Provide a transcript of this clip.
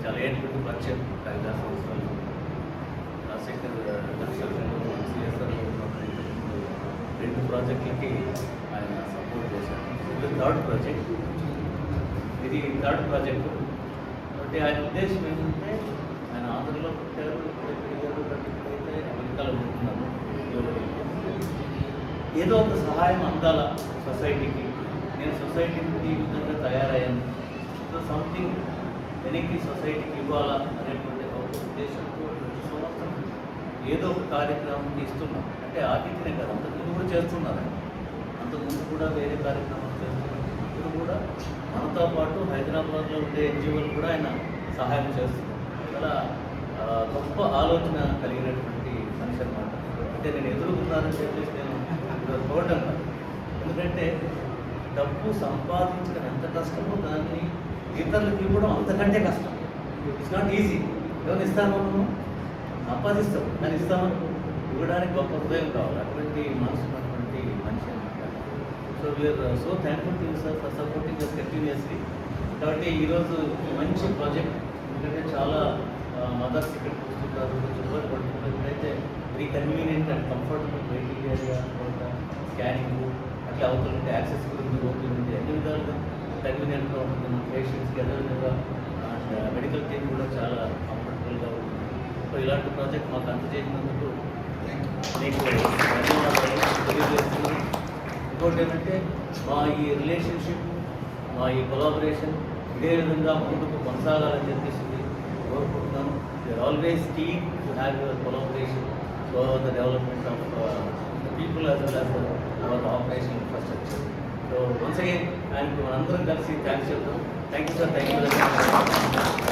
చాలా ఏంటి పరిచయం 5 సంవత్సరాలు రాజశేఖర్ కన్స్ట్రక్షన్లో సిఎస్ఆర్లో ఉన్నప్పుడు రెండు ప్రాజెక్టులకి ఆయన సపోర్ట్ చేశారు. ఇది థర్డ్ ప్రాజెక్ట్. అంటే ఆయన ఉద్దేశం ఏంటంటే ఆయన ఆంధ్రలో పుట్టారు, ఇక్కడే పెరిగారు, ఇప్పుడైతే అమెరికాలో ఉంటున్నారు. ఏదో ఒక సహాయం అందాల సొసైటీకి, నేను సొసైటీకి ఈ విధంగా తయారయ్యాను, సో సంథింగ్ వెనక్కి సొసైటీకి ఇవ్వాలా అనేటువంటి ఒక ఉద్దేశంతో సంవత్సరం ఏదో ఒక కార్యక్రమం ఇస్తున్నాం. అంటే ఆతిథ్యనే కదా, అంతకుముందు కూడా చేస్తున్నారు, అంతకుముందు కూడా వేరే కార్యక్రమాలు చేస్తున్నారు. ఇప్పుడు కూడా మనతో పాటు హైదరాబాద్లో ఉండే ఎన్జిఓలు కూడా ఆయన సహాయం చేస్తున్నారు. చాలా గొప్ప ఆలోచన కలిగినటువంటి మనిషి అన్నమాట. అంటే నేను ఎదుర్కొన్నానని చెప్పేసి నేను చూడటం కాదు, ఎందుకంటే డబ్బు సంపాదించడం ఎంత కష్టమో దాన్ని ఇతరులకు ఇవ్వడం అంతకంటే కష్టం. It's not easy. ఎవరు ఇస్తామో మనం సంపాదిస్తాం, కానీ ఇస్తామని ఇవ్వడానికి గొప్ప హృదయం కావాలి. అటువంటి మనసు ఉన్నటువంటి మనిషి అన్నమాట. So we are so thankful to you sir for supporting us continuously. కాబట్టి ఈరోజు మంచి ప్రాజెక్ట్, ఎందుకంటే చాలా మదర్స్ ఇక్కడికి వస్తుంటారు, ఇబ్బంది పడుతుంటారు. ఇప్పుడైతే very convenient and comfortable waiting area, scanning అట్లా అవుతుంటే యాక్సెస్ గురించి ఓపెన్ అన్ని విధాలుగా కన్వీనియంట్గా ఉంటుంది మన పేషెంట్స్కి, అదేవిధంగా అండ్ మెడికల్ టీమ్ కూడా చాలా కంఫర్టబుల్గా ఉంటుంది. సో ఇలాంటి ప్రాజెక్ట్ మాకు అందజేసినందుకు మీకు ధన్యవాదాలు తెలియజేస్తున్నాను. ఇంకోటి ఏంటంటే మా ఈ రిలేషన్షిప్, మా ఈ కొలాబరేషన్ ఇదే విధంగా ముందుకు కొనసాగాలని చెప్పేసి కోరుకుంటున్నాను. You are always keen to have your collaboration for the development of people as well as our operational infrastructure. So once again, and to another కలిసి థ్యాంక్స్ చెప్తాం. Thank you sir, thank you.